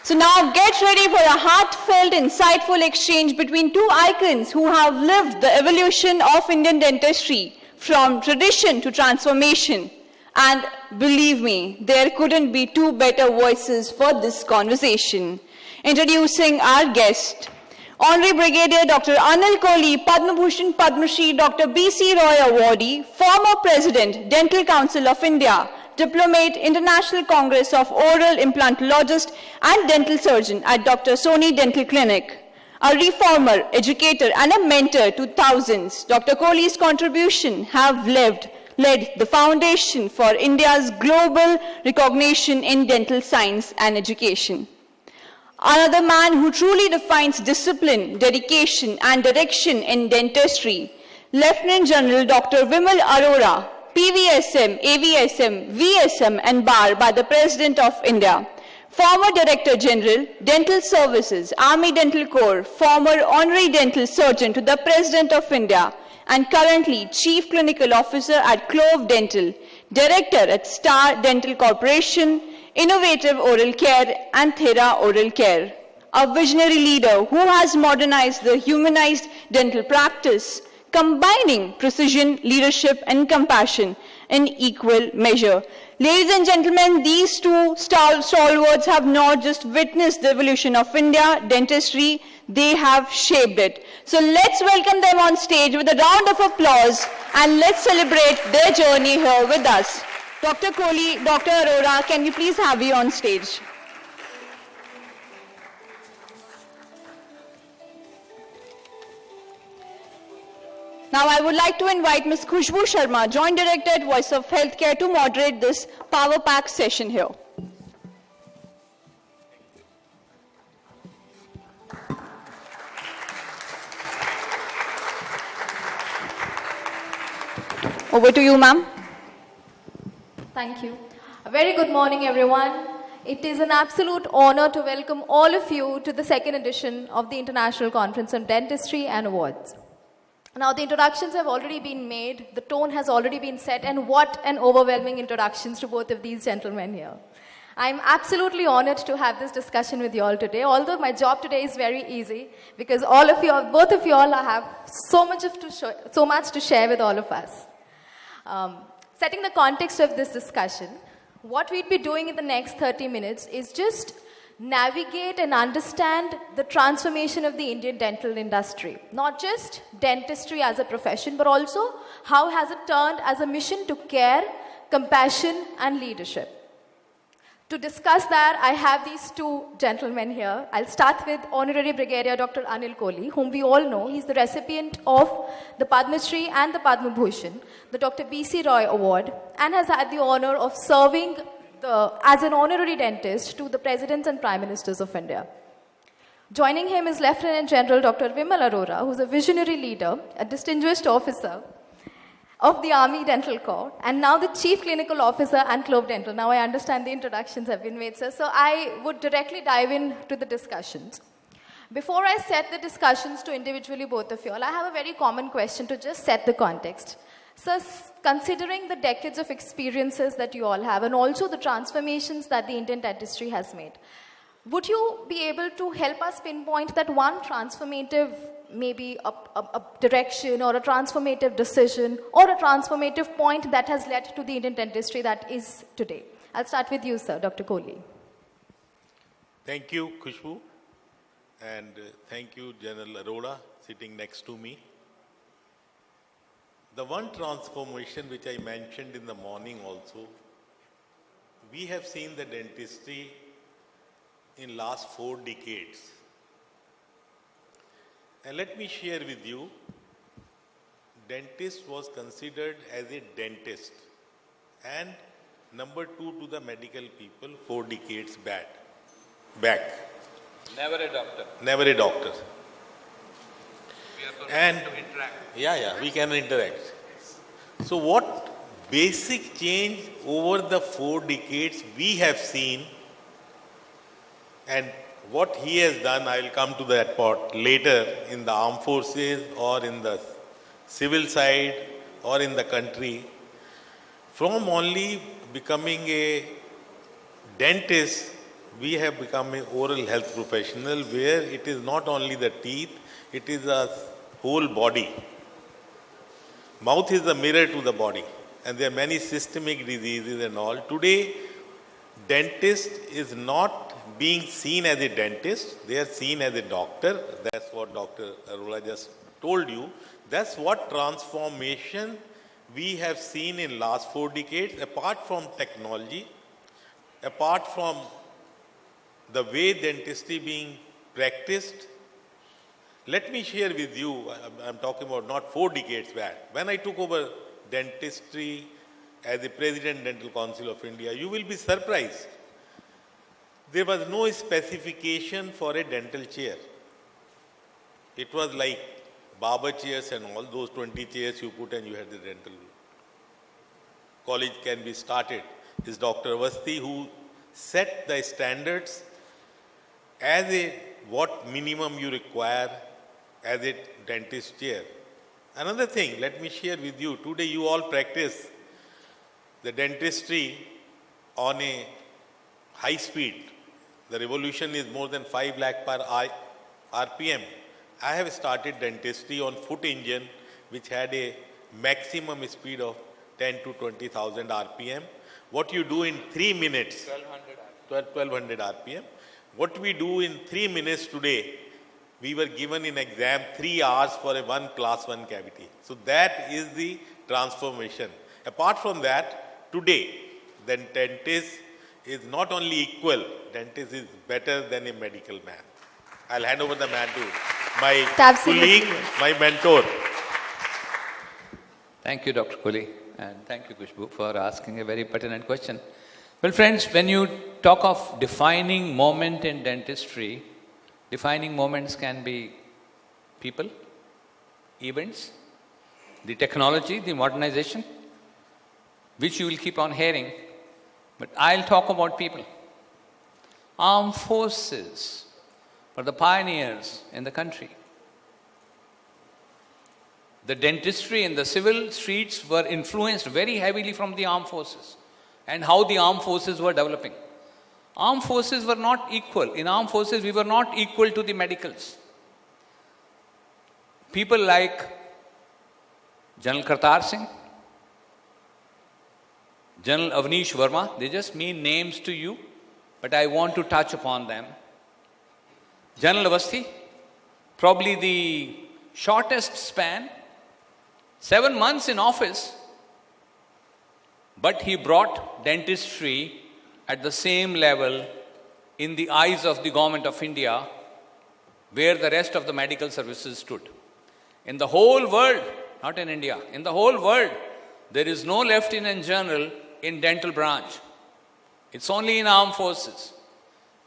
So now get ready for a heartfelt, insightful exchange between two icons who have lived the evolution of Indian dentistry from tradition to transformation. And believe me, there couldn't be two better voices for this conversation. Introducing our guest, Honorary Brigadier Dr. Anil Kohli, Padma Bhushan Padma Shri Dr. B.C. Roy Awardee, former President, Dental Council of India, Diplomate, International Congress of Oral Implantologist and Dental Surgeon at Dr. Sony Dental Clinic. A reformer, educator and a mentor to thousands, Dr. Kohli's contribution have led the foundation for India's global recognition in dental science and education. Another man who truly defines discipline, dedication and direction in dentistry, Lieutenant General Dr. Vimal Arora, PVSM, AVSM, VSM and BAR by the President of India. Former Director General, Dental Services, Army Dental Corps, former Honorary Dental Surgeon to the President of India, and currently Chief Clinical Officer at Clove Dental, Director at Star Dental Corporation, Innovative Oral Care and Thera Oral Care. A visionary leader who has modernized the humanized dental practice, combining precision, leadership and compassion in equal measure. Ladies and gentlemen, these two stalwarts have not just witnessed the evolution of India dentistry, they have shaped it. So let's welcome them on stage with a round of applause and let's celebrate their journey here with us. Dr. Kohli, Dr. Arora, can we please have you on stage? Now I would like to invite Ms. Khushbu Sharma, Joint Director at Voice of Healthcare, to moderate this Power Pack session here. Over to you, ma'am. Thank you. A very good morning, everyone. It is an absolute honor to welcome all of you to the second edition of the International Conference on Dentistry and Awards. Now, the introductions have already been made, the tone has already been set, and what an overwhelming introductions to both of these gentlemen here. I'm absolutely honored to have this discussion with you all today, although my job today is very easy, because both of you all have so much to share with all of us. Setting the context of this discussion, what we'd be doing in the next 30 minutes is just navigate and understand the transformation of the Indian dental industry. Not just dentistry as a profession, but also how has it turned as a mission to care, compassion, and leadership. To discuss that, I have these two gentlemen here. I'll start with Honorary Brigadier Dr. Anil Kohli, whom we all know. He's the recipient of the Padma Shri and the Padma Bhushan, the Dr. B.C. Roy Award, and has had the honor of serving as an honorary dentist to the Presidents and Prime Ministers of India. Joining him is Lieutenant General Dr. Vimal Arora, who's a visionary leader, a distinguished officer of the Army Dental Corps, and now the Chief Clinical Officer and Clove Dental. Now I understand the introductions have been made, sir. So I would directly dive into the discussions. Before I set the discussions to individually both of you all, I have a very common question to just set the context. So considering the decades of experiences that you all have and also the transformations that the Indian dentistry has made, would you be able to help us pinpoint that one transformative, maybe a direction or a transformative decision or a transformative point that has led to the Indian dentistry that is today? I'll start with you, sir, Dr. Kohli. Thank you, Khushbu, and thank you, General Arora, sitting next to me. The one transformation which I mentioned in the morning also, we have seen the dentistry in last 4 decades. And let me share with you, dentist was considered as a dentist and number 2 to the medical people 4 decades back. Never a doctor. Never a doctor. We are And to interact. Yeah, we can interact. So what basic change over the 4 decades we have seen, and what he has done, I will come to that part later, in the armed forces or in the civil side or in the country, from only becoming a dentist we have become an oral health professional where it is not only the teeth, it is a whole body. Mouth is the mirror to the body, and there are many systemic diseases and all. Today, dentist is not being seen as a dentist, they are seen as a doctor. That's what Dr. Arora just told you. That's what transformation we have seen in last 4 decades, apart from technology, apart from the way dentistry being practiced. Let me share with you, I'm talking about not 4 decades back. When I took over dentistry as the President Dental Council of India, you will be surprised. There was no specification for a dental chair. It was like barber chairs and all those 20 chairs you put and you had the dental college can be started. It's Dr. Avasthi who set the standards as a what minimum you require as a dentist chair. Another thing, let me share with you. Today you all practice the dentistry on a high speed. The revolution is more than 5 lakh per RPM. I have started dentistry on foot engine which had a maximum speed of 10 to 20,000 RPM. What you do in 3 minutes, 1200 RPM. What we do in 3 minutes today, we were given in exam 3 hours for a one class 1 cavity. So that is the transformation. Apart from that, today, the dentist is not only equal, dentist is better than a medical man. I'll hand over the man to my Absolutely. colleague, my mentor. Thank you, Dr. Kohli, and thank you, Kushbu, for asking a very pertinent question. Well, friends, when you talk of defining moment in dentistry, defining moments can be people, events, the technology, the modernization, which you will keep on hearing. But I'll talk about people. Armed forces were the pioneers in the country. The dentistry and the civil streets were influenced very heavily from the armed forces and how the armed forces were developing. Armed forces were not equal. In armed forces, we were not equal to the medicals. People like General Kartar Singh, General Avnish Verma, they just mean names to you, but I want to touch upon them. General Avasthi, probably the shortest span, 7 months in office, but he brought dentistry at the same level in the eyes of the government of India where the rest of the medical services stood. In the whole world, not in India, in the whole world, there is no lieutenant general in dental branch. It's only in armed forces.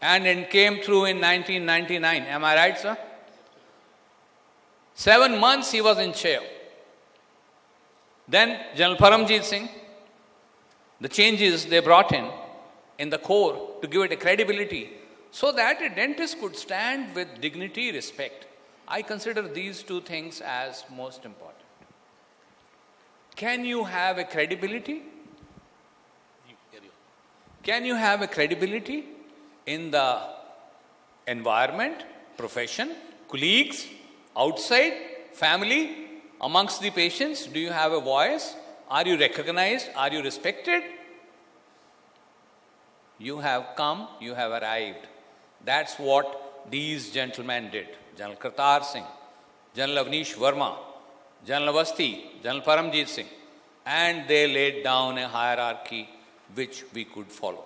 And it came through in 1999. Am I right, sir? 7 months he was in chair. Then General Paramjit Singh, the changes they brought in the core to give it a credibility so that a dentist could stand with dignity, respect. I consider these 2 things as most important. Can you have a credibility? Can you have a credibility in the environment, profession, colleagues, outside, family, amongst the patients? Do you have a voice? Are you recognized? Are you respected? You have come, you have arrived. That's what these gentlemen did. General Kartar Singh, General Avnish Verma, General Avasthi, General Paramjit Singh. And they laid down a hierarchy which we could follow.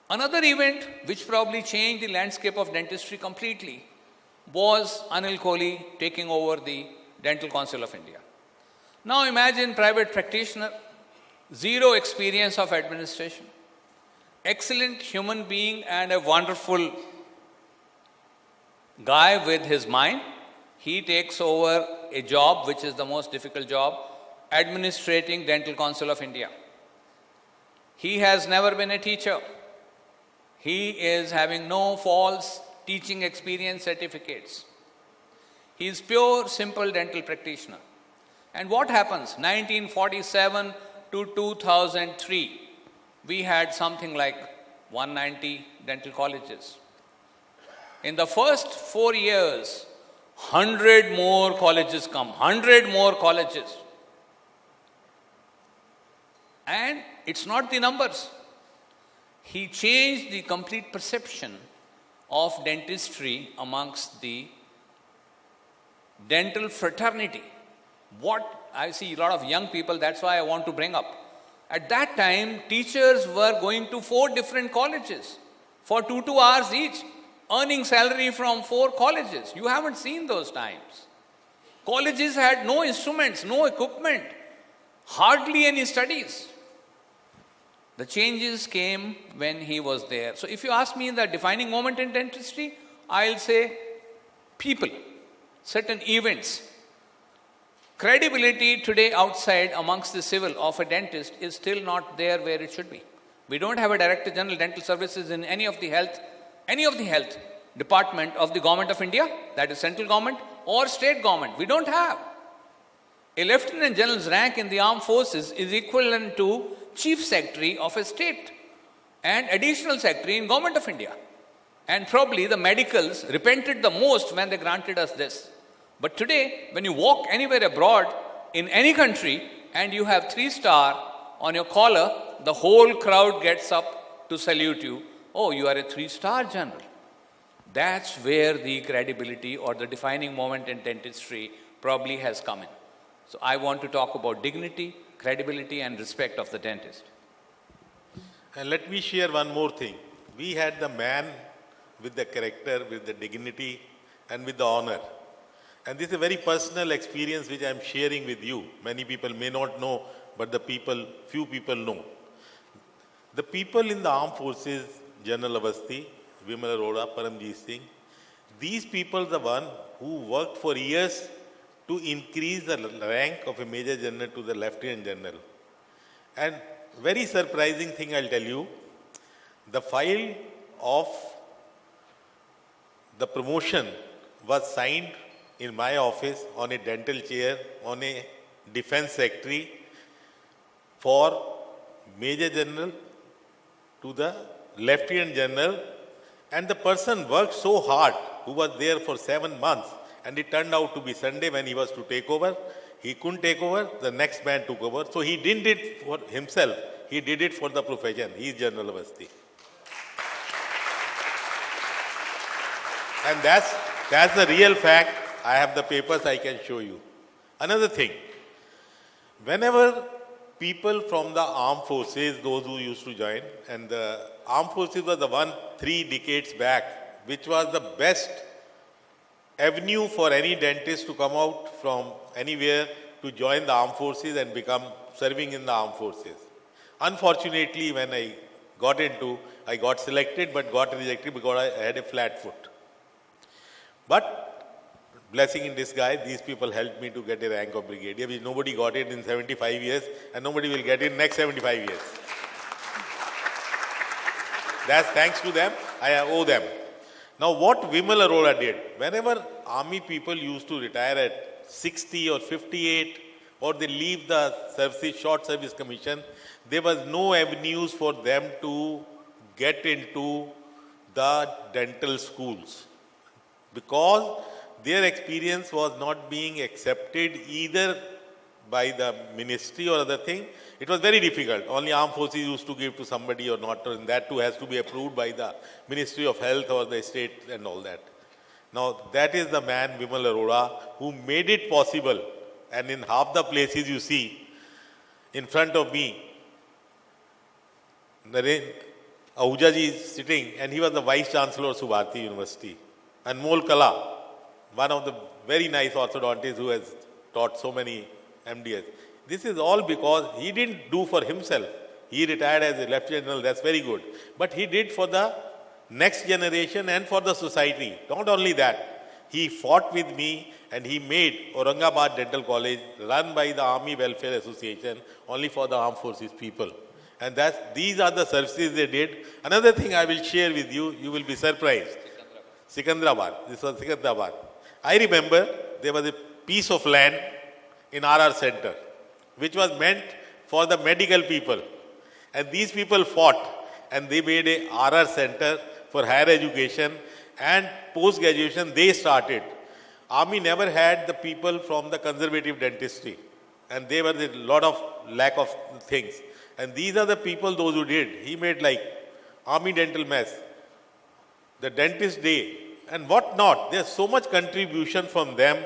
Another event which probably changed the landscape of dentistry completely was Anil Kohli taking over the Dental Council of India. Now imagine private practitioner, 0 experience of administration, excellent human being and a wonderful guy with his mind. He takes over a job which is the most difficult job, administrating Dental Council of India. He has never been a teacher. He is having no false teaching experience certificates. He is pure, simple dental practitioner. And what happens? 1947 to 2003, we had something like 190 dental colleges. In the first 4 years, 100 more colleges come, 100 more colleges. And it's not the numbers. He changed the complete perception of dentistry amongst the dental fraternity. What I see a lot of young people, that's why I want to bring up. At that time, teachers were going to 4 different colleges for 2 hours each, earning salary from 4 colleges. You haven't seen those times. Colleges had no instruments, no equipment, hardly any studies. The changes came when he was there. So if you ask me the defining moment in dentistry, I'll say people, certain events. Credibility today outside amongst the civil of a dentist is still not there where it should be. We don't have a Director General Dental Services in any of the health department of the Government of India, that is central government or state government. We don't have. A Lieutenant General's rank in the armed forces is equivalent to Chief Secretary of a state and Additional Secretary in Government of India. And probably the medicals repented the most when they granted us this. But today, when you walk anywhere abroad in any country and you have 3-star on your collar, the whole crowd gets up to salute you. Oh, you are a 3-star general. That's where the credibility or the defining moment in dentistry probably has come in. So I want to talk about dignity, credibility and respect of the dentist. And let me share one more thing. We had the man with the character, with the dignity and with the honor. And this is a very personal experience which I am sharing with you. Many people may not know, but few people know. The people in the armed forces, General Avasthi, Vimal Arora, Paramjit Singh, these people are the one who worked for years to increase the rank of a Major General to the Lieutenant General. And very surprising thing I'll tell you, the file of the promotion was signed in my office on a dental chair, on a defense secretary for Major General to the Lieutenant General, and the person worked so hard who was there for 7 months, and it turned out to be Sunday when he was to take over. He couldn't take over, the next man took over. So he didn't do it for himself, he did it for the profession. He is General Avasthi. And that's the real fact. I have the papers, I can show you. Another thing, whenever people from the armed forces, those who used to join, and the armed forces was the one 3 decades back, which was the best avenue for any dentist to come out from anywhere to join the armed forces and become serving in the armed forces. Unfortunately, when I got selected but got rejected because I had a flat foot. But blessing in disguise, these people helped me to get a rank of brigadier, which nobody got it in 75 years and nobody will get it in next 75 years. That's thanks to them, I owe them. Now what Vimal Arora did, whenever army people used to retire at 60 or 58 or they leave the service, short service commission, there was no avenues for them to get into the dental schools because their experience was not being accepted either by the ministry or other thing. It was very difficult. Only armed forces used to give to somebody or not, and that too has to be approved by the Ministry of Health or the state and all that. Now that is the man, Vimal Arora, who made it possible. And in half the places you see, in front of me, Ahuja ji is sitting, and he was the Vice Chancellor of Subharti University. And Anmol Kala, one of the very nice orthodontists who has taught so many MDs. This is all because he didn't do for himself. He retired as a Lieutenant General, that's very good. But he did for the next generation and for the society. Not only that, he fought with me and he made Aurangabad Dental College run by the Army Welfare Association only for the armed forces people. And these are the services they did. Another thing I will share with you, you will be surprised. Sikandrabad. This was Sikandrabad. I remember there was a piece of land in RR Center, which was meant for the medical people. And these people fought. and they made a RR center for higher education and post-graduation they started. Army never had the people from the conservative dentistry, and they were a lot of lack of things. And these are the people, those who did. He made like Army Dental Mess, the Dentist Day, and what not. There's so much contribution from them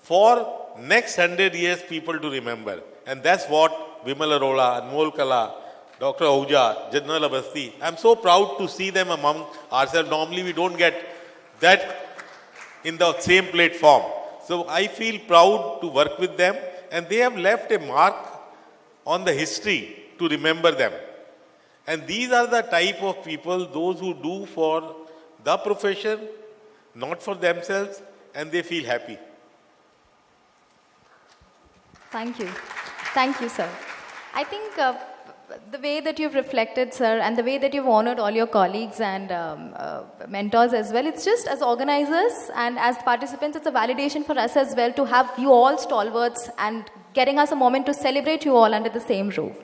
for next 100 years people to remember. And that's what Vimal Arora, Anil Kohli, Dr. Ahuja, General Avasthi, I'm so proud to see them among ourselves. Normally we don't get that in the same platform. So I feel proud to work with them, and they have left a mark on the history to remember them. And these are the type of people, those who do for the profession, not for themselves, and they feel happy. Thank you. Thank you, sir. I think the way that you've reflected, sir, and the way that you've honored all your colleagues and mentors as well, it's just as organizers and as participants, it's a validation for us as well to have you all stalwarts and getting us a moment to celebrate you all under the same roof.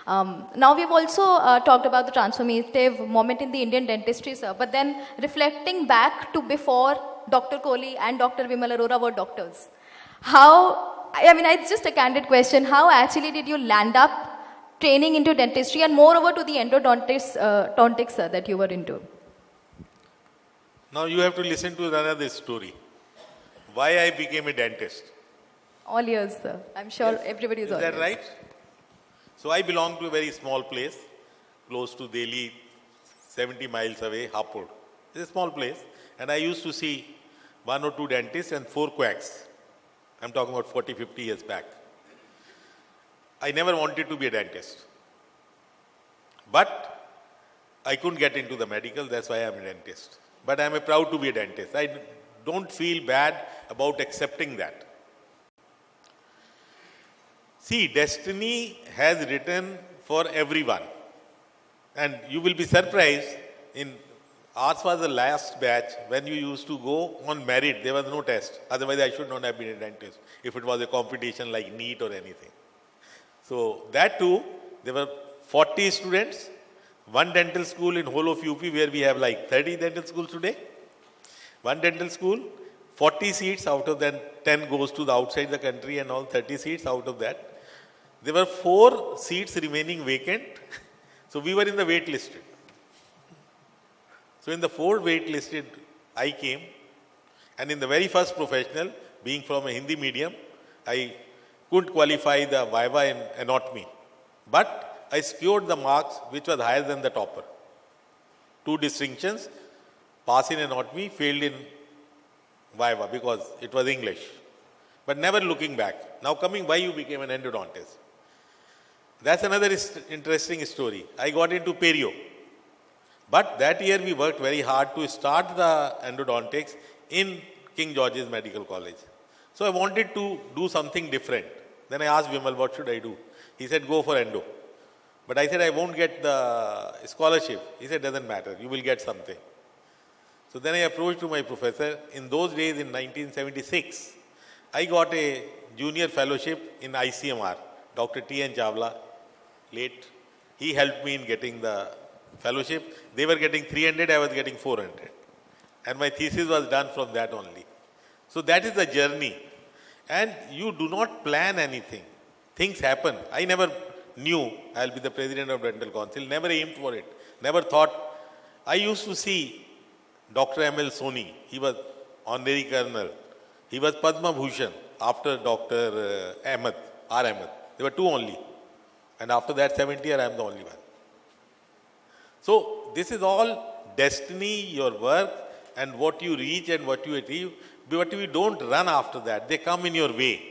Now we've also talked about the transformative moment in the Indian dentistry, sir, but then reflecting back to before Dr. Kohli and Dr. Vimal Arora were doctors. It's just a candid question. How actually did you land up training into dentistry and moreover to the endodontics that you were into? Now you have to listen to another story. Why I became a dentist. All ears, sir. I'm sure Yes. everybody is all Is that ears. right? So I belong to a very small place, close to Delhi, 70 miles away, Hapur. It's a small place. And I used to see 1 or 2 dentists and 4 quacks. I'm talking about 40, 50 years back. I never wanted to be a dentist. But I couldn't get into the medical, that's why I'm a dentist. But I'm proud to be a dentist. I don't feel bad about accepting that. See, destiny has written for everyone. And you will be surprised, ours was the last batch when you used to go on merit, there was no test. Otherwise, I should not have been a dentist if it was a competition like NEET or anything. So that too, there were 40 students, 1 dental school in whole of UP where we have like 30 dental schools today. 1 dental school, 40 seats, out of that 10 goes to the outside the country and all 30 seats out of that. There were 4 seats remaining vacant. So we were in the wait listed. So in the 4 wait listed, I came, and in the very first professional, being from a Hindi medium, I couldn't qualify the Viva in anatomy. But I secured the marks which was higher than the topper. 2 distinctions, pass in anatomy, failed in Viva because it was English. But never looking back. Now coming, why you became an endodontist? That's another interesting story. I got into perio. But that year we worked very hard to start the endodontics in King George's Medical College. So I wanted to do something different. Then I asked Vimal, what should I do? He said, go for endo. But I said, I won't get the scholarship. He said, doesn't matter, you will get something. So then I approached to my professor. In those days, in 1976, I got a junior fellowship in ICMR. Dr. T.N. Chawla, late, he helped me in getting the fellowship. They were getting 300, I was getting 400. And my thesis was done from that only. So that is the journey. And you do not plan anything. Things happen. I never knew I'll be the president of Dental Council, never aimed for it, never thought. I used to see Dr. M.L. Soni, he was honorary colonel. He was Padma Bhushan after Dr. Ahmed, R. Ahmed. There were 2 only. And after that 70 year, I am the only one. So this is all destiny, your work, and what you reach and what you achieve. But you don't run after that. They come in your way.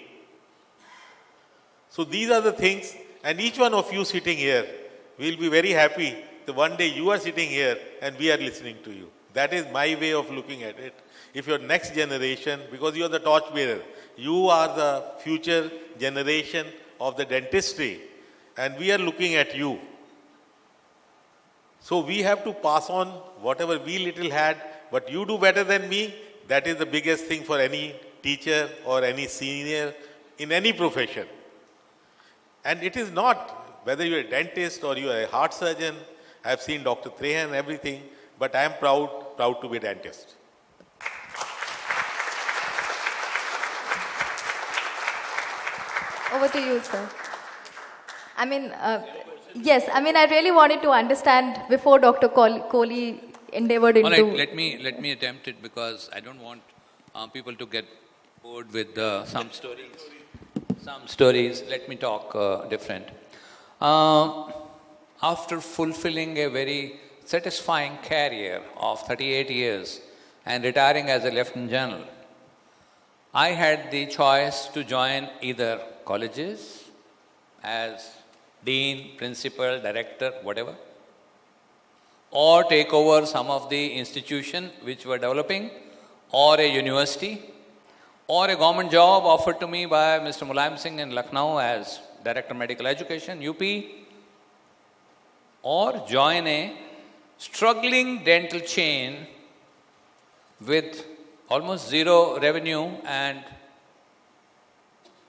So these are the things, and each one of you sitting here will be very happy that one day you are sitting here and we are listening to you. That is my way of looking at it. If your next generation, because you are the torchbearer, you are the future generation of the dentistry, and we are looking at you. So we have to pass on whatever we little had, but you do better than me. That is the biggest thing for any teacher or any senior in any profession. And it is not whether you are a dentist or you are a heart surgeon, I have seen Dr. Trehan, everything, but I am proud to be a dentist. Over to you, sir. I mean, yes, I mean, I really wanted to understand before Dr. Kohli endeavored into... All right, let me attempt it because I don't want people to get bored with some stories. Some stories, let me talk different. After fulfilling a very satisfying career of 38 years and retiring as a Lieutenant General, I had the choice to join either colleges as dean, principal, director, whatever, or take over some of the institution which were developing, or a university, or a government job offered to me by Mr. Mulayam Singh in Lucknow as Director of Medical Education, UP, or join a struggling dental chain with almost zero revenue and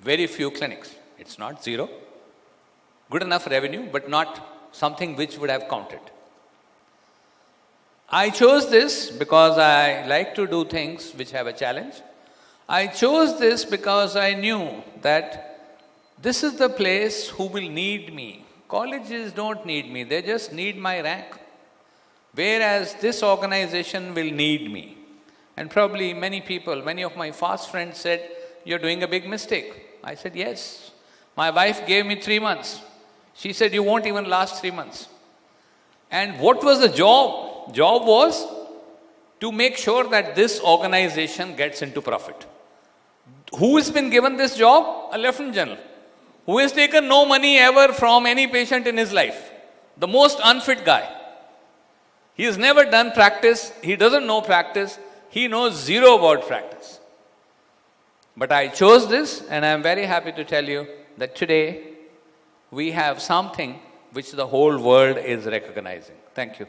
very few clinics. It's not zero. Good enough revenue, but not something which would have counted. I chose this because I like to do things which have a challenge. I chose this because I knew that this is the place who will need me. Colleges don't need me, they just need my rank. Whereas this organization will need me. And probably many people, many of my fast friends said, "You're doing a big mistake." I said, "Yes." My wife gave me 3 months. She said, "You won't even last 3 months." And what was the job? Job was to make sure that this organization gets into profit. Who has been given this job? A Lieutenant General, who has taken no money ever from any patient in his life. The most unfit guy. He has never done practice. He doesn't know practice. He knows zero about practice. But I chose this, and I am very happy to tell you that today we have something which the whole world is recognizing. Thank you.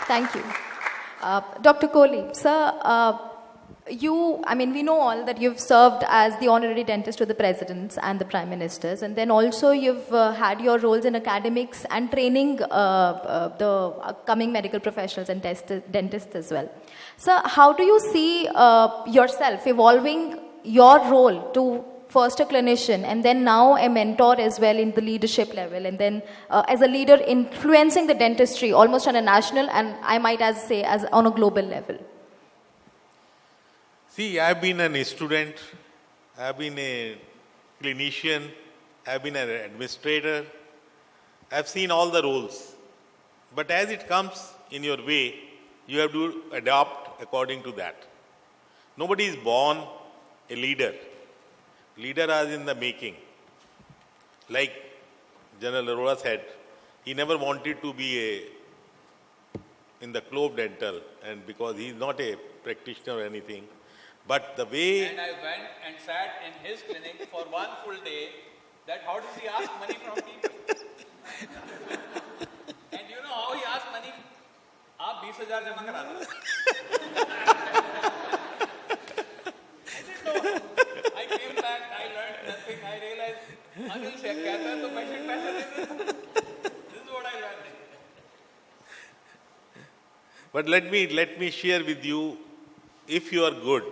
Thank you. Dr. Kohli, sir, we know all that you've served as the honorary dentist to the presidents and the prime ministers, and then also you've had your roles in academics and training the upcoming medical professionals and dentists as well. Sir, how do you see yourself evolving your role to first a clinician and then now a mentor as well in the leadership level, and then as a leader influencing the dentistry almost on a national and I might say as on a global level? See, I've been an student, I've been a clinician, I've been an administrator, I've seen all the roles. But as it comes in your way, you have to adapt according to that. Nobody is born a leader. Leader is in the making. Like General Arora said, he never wanted to be in the club dental, and because he is not a practitioner or anything. But the way... And I went and sat in his clinic for one full day, that how does he ask money from people? And you know how he asked money? Aap 20,000 jama kara do. I didn't know. I came back, I learned nothing. I realized, Anil se kehta hai to patient paisa de deta. This is what I learned. But let me share with you, if you are good,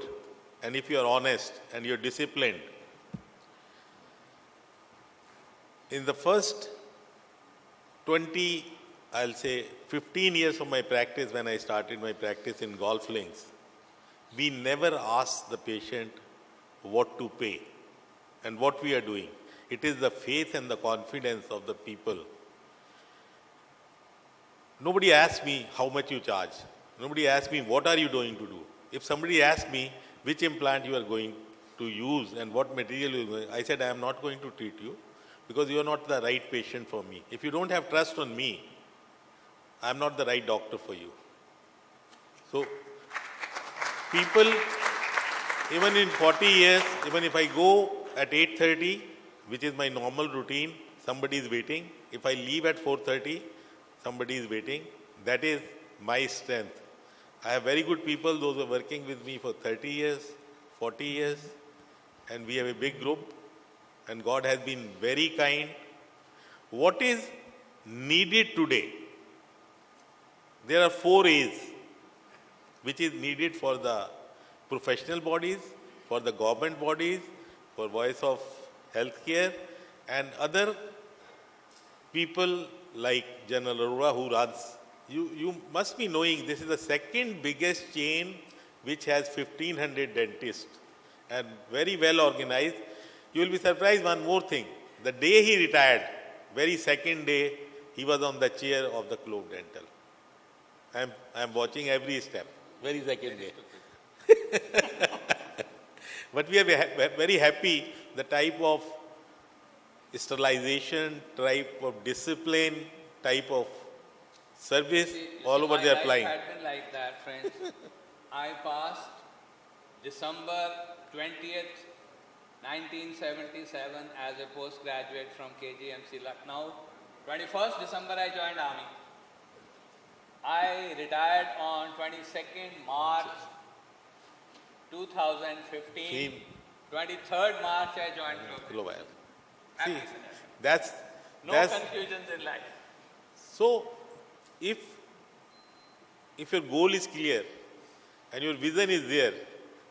and if you are honest, and you're disciplined, in the first 15 years of my practice, when I started my practice in golf links, we never asked the patient what to pay and what we are doing. It is the faith and the confidence of the people. Nobody asked me how much you charge. Nobody asked me what are you going to do. If somebody asked me which implant you are going to use and what material you are going, I said I am not going to treat you because you are not the right patient for me. If you don't have trust on me, I am not the right doctor for you. So, people, even in 40 years, even if I go at 8:30, which is my normal routine, somebody is waiting. If I leave at 4:30, somebody is waiting. That is my strength. I have very good people, those who are working with me for 30 years, 40 years, and we have a big group, and God has been very kind what is needed today. There are 4 A's which is needed for the professional bodies, for the government bodies, for voice of healthcare and other people like General Arora who runs. You must be knowing this is the second biggest chain which has 1500 dentists and very well organized. You will be surprised one more thing. The day he retired, very second day, he was on the chair of the Clove Dental. I'm watching every step, very second day. But we are very happy the type of sterilization, type of discipline, type of service all over they are applying. My life had been like that, friends. I passed December 20th, 1977 as a postgraduate from KGMC Lucknow. 21st December I joined Army. I retired on 22nd March 2015. 23rd March I joined Global. See, that's confusions in life. So, if your goal is clear and your vision is there,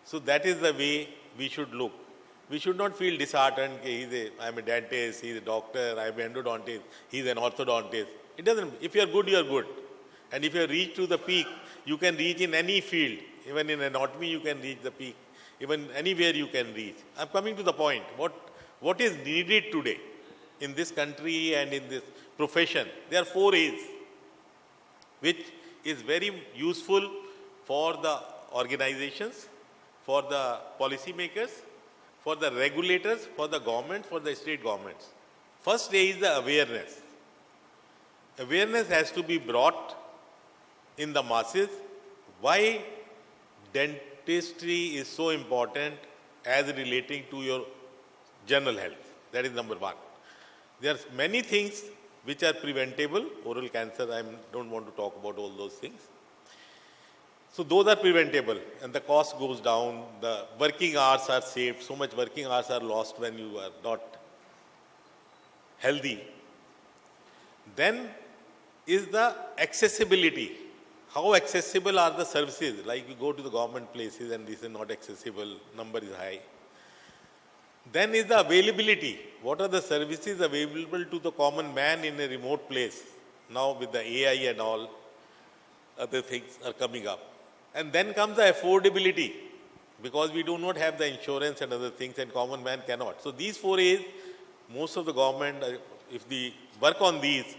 so that is the way we should look. We should not feel disheartened. I'm a dentist, he's a doctor, I'm an endodontist, he's an orthodontist. It doesn't. If you are good, you are good. And if you reach to the peak, you can reach in any field. Even in anatomy, you can reach the peak. Even anywhere you can reach. I'm coming to the point. What is needed today in this country and in this profession? There are 4 A's, which is very useful for the organizations, for the policymakers, for the regulators, for the government, for the state governments. First A is the awareness. Awareness has to be brought in the masses. Why dentistry is so important as relating to your general health. That is number 1. There are many things which are preventable. Oral cancer, I don't want to talk about all those things. So those are preventable and the cost goes down. The working hours are saved. So much working hours are lost when you are not healthy. Then is the accessibility. How accessible are the services? Like you go to the government places and this is not accessible, number is high. Then is the availability. What are the services available to the common man in a remote place? Now with the AI and all, other things are coming up. And then comes the affordability, because we do not have the insurance and other things and common man cannot. So these 4 A's, most of the government, if they work on these,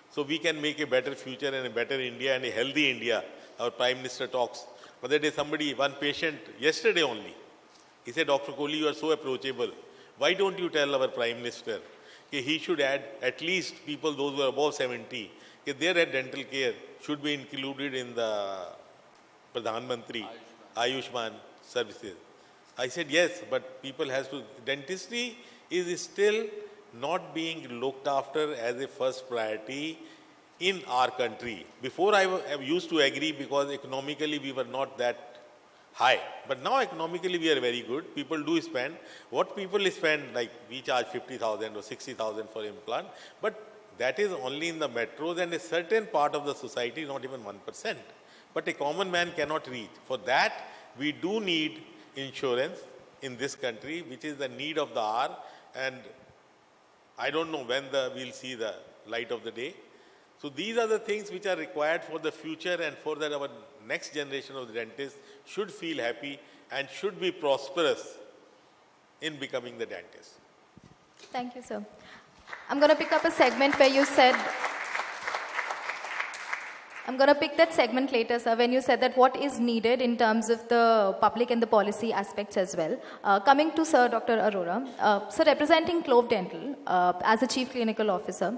so we can make a better future and a better India and a healthy India. Our Prime Minister talks. Other day one patient, yesterday only, he said, Dr. Kohli, you are so approachable. Why don't you tell our Prime Minister that he should add at least people, those who are above 70, that their dental care should be included in the Pradhan Mantri Ayushman services. I said, yes, but people has to, dentistry is still not being looked after as a first priority in our country. Before I used to agree because economically we were not that high. But now economically we are very good. People do spend. What people spend, like we charge 50,000 or 60,000 for implant, but that is only in the metros and a certain part of the society, not even 1%. But a common man cannot reach. For that, we do need insurance in this country, which is the need of the hour. And I don't know when we'll see the light of the day. So these are the things which are required for the future and for that our next generation of dentists should feel happy and should be prosperous in becoming the dentist. Thank you, sir. I'm going to pick up a segment where you said, I'm going to pick that segment later, sir, when you said that what is needed in terms of the public and the policy aspects as well. Coming to Sir Dr. Arora, sir, representing Clove Dental as a Chief Clinical Officer,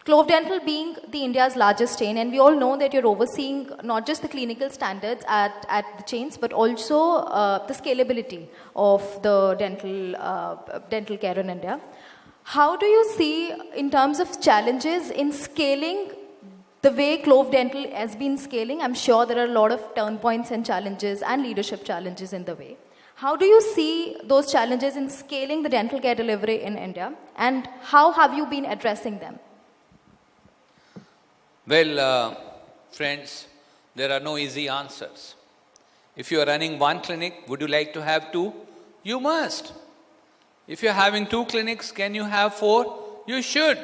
Clove Dental being the India's largest chain, and we all know that you're overseeing not just the clinical standards at the chains, but also the scalability of the dental care in India. How do you see, in terms of challenges in scaling the way Clove Dental has been scaling? I'm sure there are a lot of turn points and challenges and leadership challenges in the way. How do you see those challenges in scaling the dental care delivery in India, and how have you been addressing them? Well, friends, there are no easy answers. If you are running one clinic, would you like to have two? You must. If you are having two clinics, can you have four? You should.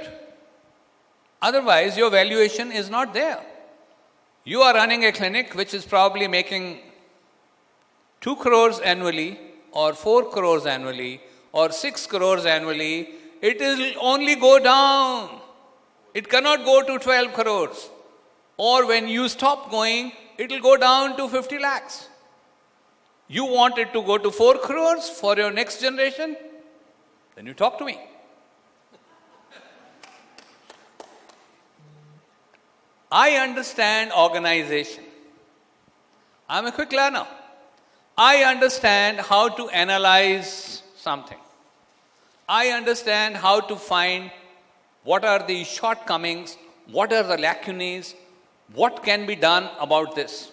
Otherwise, your valuation is not there. You are running a clinic which is probably making 2 crores annually, or 4 crores annually, or 6 crores annually. It will only go down. It cannot go to 12 crores. Or when you stop going, it will go down to 50 lakhs. You want it to go to 4 crores for your next generation? Then you talk to me. I understand organization. I'm a quick learner. I understand how to analyze something. I understand how to find what are the shortcomings, what are the lacunae, what can be done about this.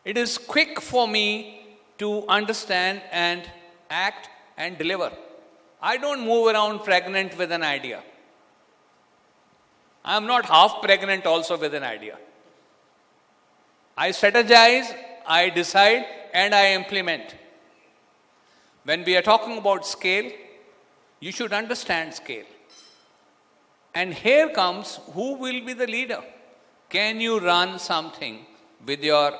It is quick for me to understand and act and deliver. I don't move around pregnant with an idea. I am not half pregnant also with an idea. I strategize, I decide, and I implement. When we are talking about scale, you should understand scale. And here comes who will be the leader. Can you run something with your,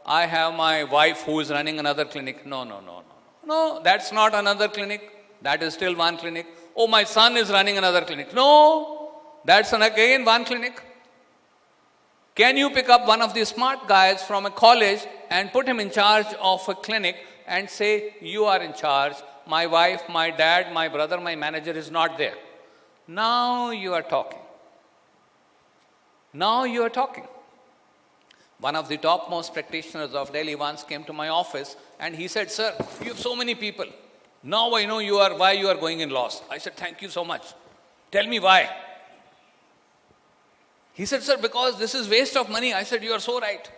I have my wife who is running another clinic. No, that's not another clinic. That is still one clinic. Oh, my son is running another clinic. No, that's again one clinic. Can you pick up one of the smart guys from a college and put him in charge of a clinic and say, you are in charge, my wife, my dad, my brother, my manager is not there. Now you are talking. Now you are talking. One of the topmost practitioners of Delhi once came to my office and he said, sir, you have so many people. Now I know why you are going in loss. I said, thank you so much. Tell me why. He said, sir, because this is waste of money. I said, you are so right.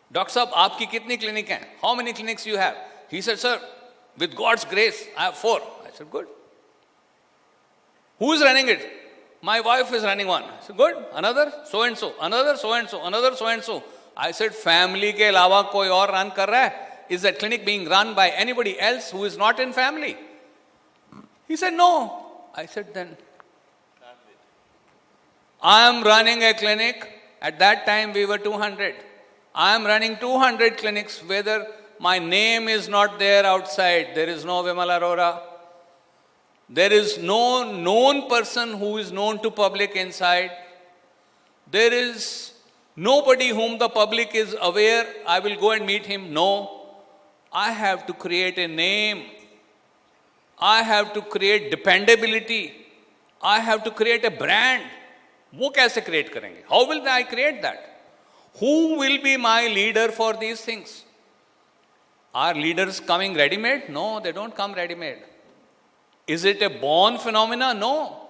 Doctor Sahab, aapki kitni clinic hain? How many clinics you have? He said, sir, with God's grace, I have 4. I said, good. Who is running it? My wife is running one. I said, good. Another so-and-so, another so-and-so, another so-and-so. I said, family ke alawa koi aur run kar raha hai? Is that clinic being run by anybody else who is not in family? He said, no. I said, then I am running a clinic. At that time, we were 200. I am running 200 clinics, whether my name is not there outside. There is no Vimal Arora. There is no known person who is known to public inside. There is nobody whom the public is aware. I will go and meet him. No. I have to create a name. I have to create dependability. I have to create a brand. वो कैसे create करेंगे? How will I create that? Who will be my leader for these things? Are leaders coming ready-made? No, they don't come ready-made. Is it a born phenomena? No.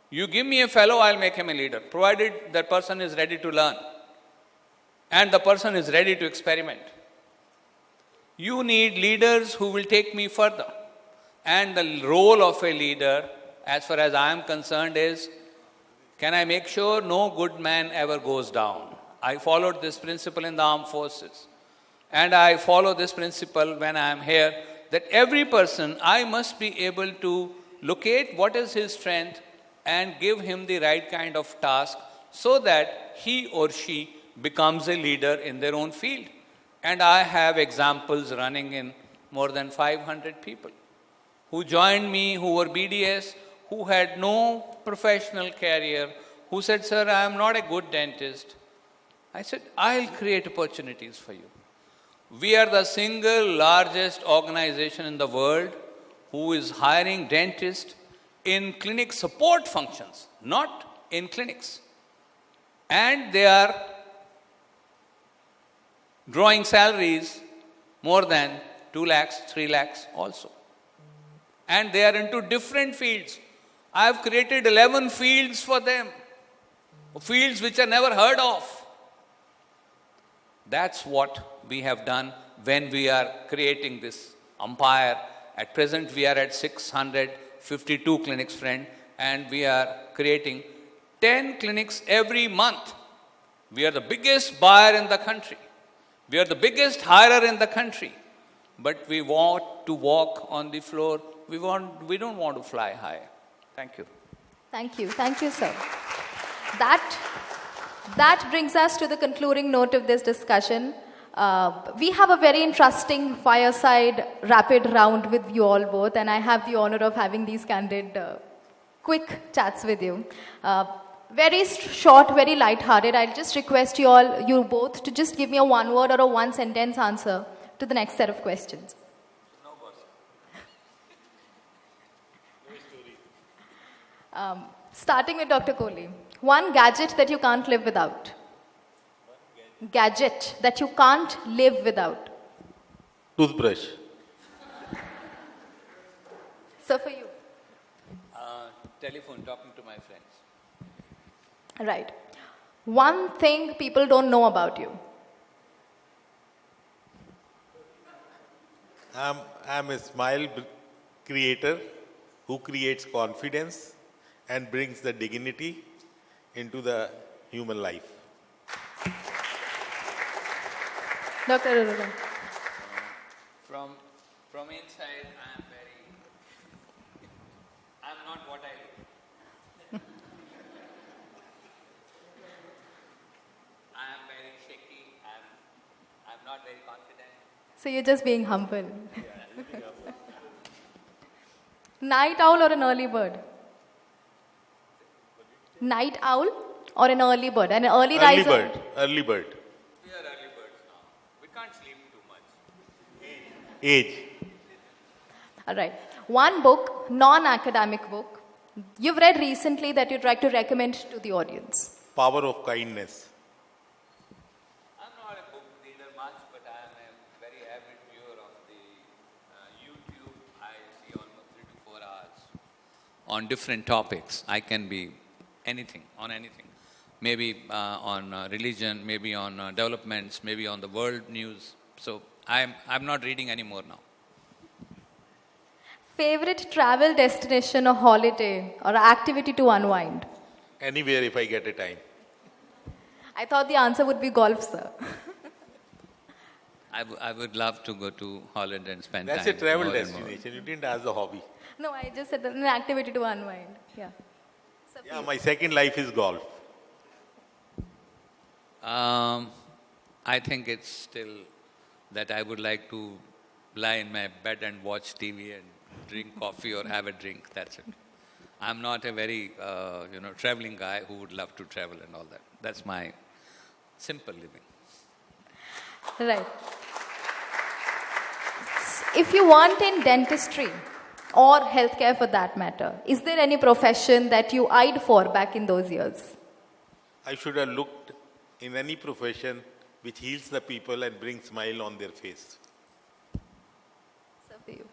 You give me a fellow, I'll make him a leader, provided that person is ready to learn and the person is ready to experiment. You need leaders who will take me further. And the role of a leader, as far as I am concerned, is, can I make sure no good man ever goes down? I followed this principle in the armed forces. And I follow this principle when I am here, that every person, I must be able to locate what is his strength and give him the right kind of task so that he or she becomes a leader in their own field. And I have examples running in more than 500 people who joined me, who were BDS, who had no professional career, who said, sir, I am not a good dentist. I said, I'll create opportunities for you. We are the single largest organization in the world who is hiring dentists in clinic support functions, not in clinics. And they are drawing salaries more than 2 lakhs, 3 lakhs also. And they are into different fields. I have created 11 fields for them, fields which are never heard of. That's what we have done when we are creating this empire. At present, we are at 652 clinics, friend, and we are creating 10 clinics every month. We are the biggest buyer in the country. We are the biggest hirer in the country. But we want to walk on the floor. We don't want to fly high. Thank you. Thank you. Thank you, sir. That brings us to the concluding note of this discussion. We have a very interesting fireside rapid round with you all both, and I have the honor of having these candid, quick chats with you. Very short, very light-hearted. I'll just request you both to just give me a one-word or a one-sentence answer to the next set of questions. Starting with Dr. Kohli. One gadget that you can't live without. Gadget that you can't live without. Toothbrush. So for you. Telephone, talking to my friends. Right. One thing people don't know about you. I'm a smile creator who creates confidence and brings the dignity into the human life. Dr. Arora. From inside, I'm not what I look. I am very shaky. I'm not very confident. So you're just being humble. Night owl or an early bird? Night owl or an early bird? An early riser? Early bird. We are early birds now. We can't sleep too much. Age. All right. One book, non-academic book, you've read recently that you'd like to recommend to the audience. Power of kindness. I'm not a book reader much, but I am a very avid viewer of the YouTube. I see almost 3 to 4 hours on different topics. I can be anything, on anything. Maybe on religion, maybe on developments, maybe on the world news. So I'm not reading anymore now. Favorite travel destination or holiday or activity to unwind? Anywhere if I get a time. I thought the answer would be golf, sir. I would love to go to Holland and spend That's time. a travel more and more. destination. You didn't ask the hobby. No, I just said an activity to unwind. Yeah. Yeah, my second life is golf. I think it's still that I would like to lie in my bed and watch TV and drink coffee or have a drink. That's it. I'm not a very, traveling guy who would love to travel and all that. That's my simple living. Right. If you weren't in dentistry or healthcare for that matter, is there any profession that you eyed for back in those years? I should have looked in any profession which heals the people and brings smile on their face. So for you.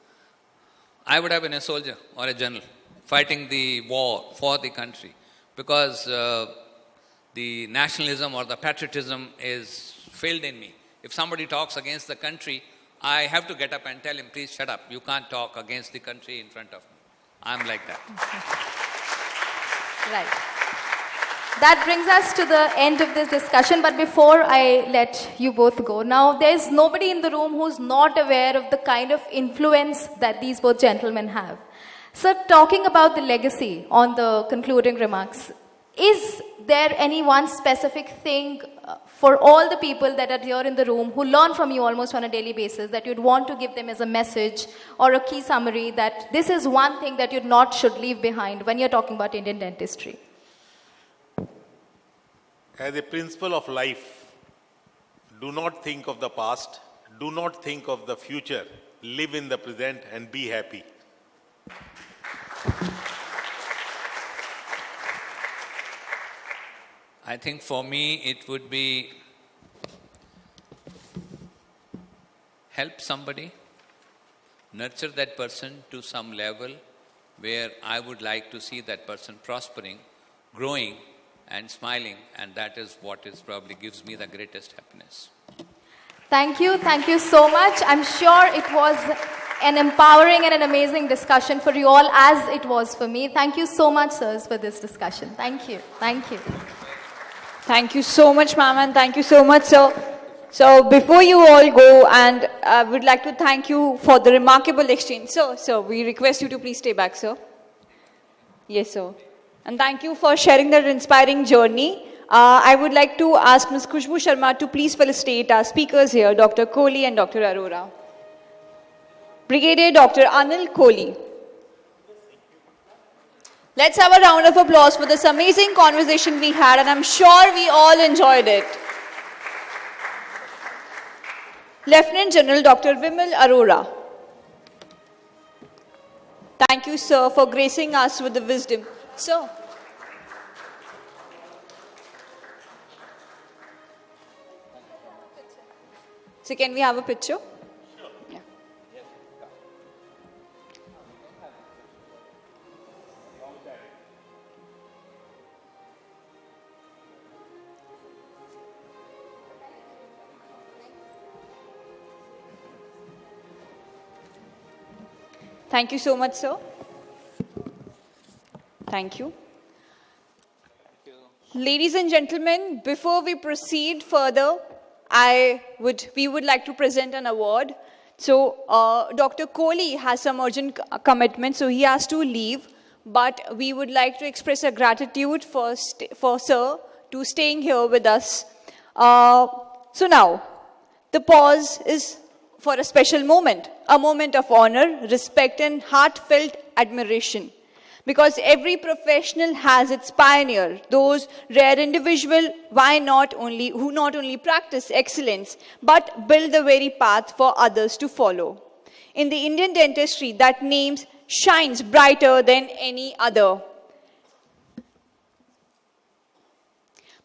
I would have been a soldier or a general fighting the war for the country because the nationalism or the patriotism is filled in me. If somebody talks against the country, I have to get up and tell him, please shut up. You can't talk against the country in front of me. I'm like that. Right. That brings us to the end of this discussion, but before I let you both go, now there's nobody in the room who's not aware of the kind of influence that these both gentlemen have. So talking about the legacy on the concluding remarks, is there any one specific thing for all the people that are here in the room who learn from you almost on a daily basis that you'd want to give them as a message or a key summary that this is one thing that you should leave behind when you're talking about Indian dentistry? As a principle of life, do not think of the past, do not think of the future, live in the present and be happy. I think for me it would be help somebody, nurture that person to some level where I would like to see that person prospering, growing and smiling, and that is what is probably gives me the greatest happiness. Thank you so much. I'm sure it was an empowering and an amazing discussion for you all, as it was for me. Thank you so much, sirs, for this discussion. Thank you. Thank you. Thank you so much, ma'am, and thank you so much, sir. So before you all go, and I would like to thank you for the remarkable exchange. Sir, we request you to please stay back, sir. Yes, sir. And thank you for sharing that inspiring journey. I would like to ask Ms. Khushbu Sharma to please felicitate our speakers here, Dr. Kohli and Dr. Arora. Brigadier Dr. Anil Kohli. Let's have a round of applause for this amazing conversation we had, and I'm sure we all enjoyed it. Lieutenant General Dr. Vimal Arora. Thank you, sir, for gracing us with the wisdom. Sir. So can we have a picture? Sure. Yeah. Thank you so much, sir. Thank you. Ladies and gentlemen, before we proceed further, we would like to present an award. So, Dr. Kohli has some urgent commitment, so he has to leave. But we would like to express a gratitude for Sir to staying here with us. So now, the pause is for a special moment, a moment of honor, respect, and heartfelt admiration. Because every professional has its pioneer, those rare individuals who not only practice excellence, but build the very path for others to follow. In the Indian dentistry, that name shines brighter than any other.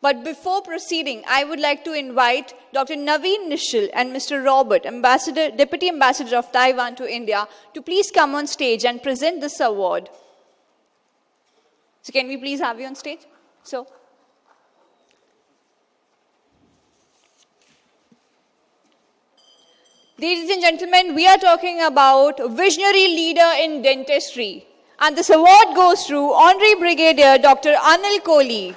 But before proceeding, I would like to invite Dr. Naveen Nishal and Mr. Robert, Deputy Ambassador of Taiwan to India, to please come on stage and present this award. So can we please have you on stage? So. Ladies and gentlemen, we are talking about visionary leader in dentistry. And this award goes to Honorary Brigadier Dr. Anil Kohli.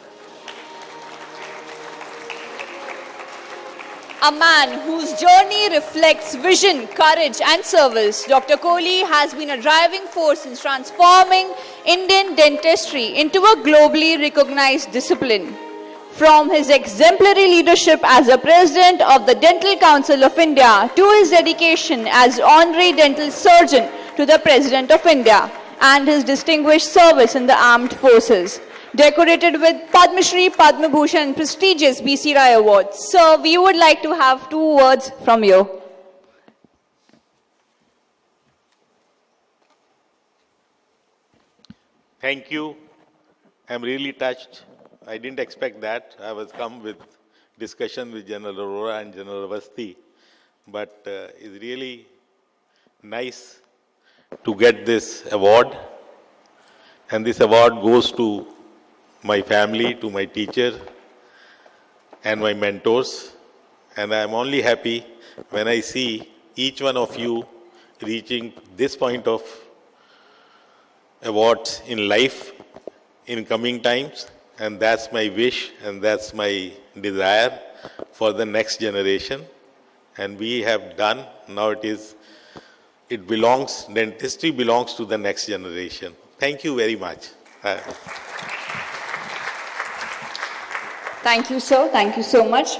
A man whose journey reflects vision, courage, and service. Dr. Kohli has been a driving force in transforming Indian dentistry into a globally recognized discipline. From his exemplary leadership as the President of the Dental Council of India to his dedication as Honorary Dental Surgeon to the President of India and his distinguished service in the armed forces. Decorated with Padma Shri, Padma Bhushan and prestigious B.C. Rai awards. So we would like to have 2 words from you. Thank you. I'm really touched. I didn't expect that. I was come with discussion with General Arora and General Avasthi. But it's really nice to get this award. And this award goes to my family, to my teacher, and my mentors. And I'm only happy when I see each one of you reaching this point of awards in life in coming times. And that's my wish and that's my desire for the next generation. And we have done, now dentistry belongs to the next generation. Thank you very much. Thank you, sir. Thank you so much.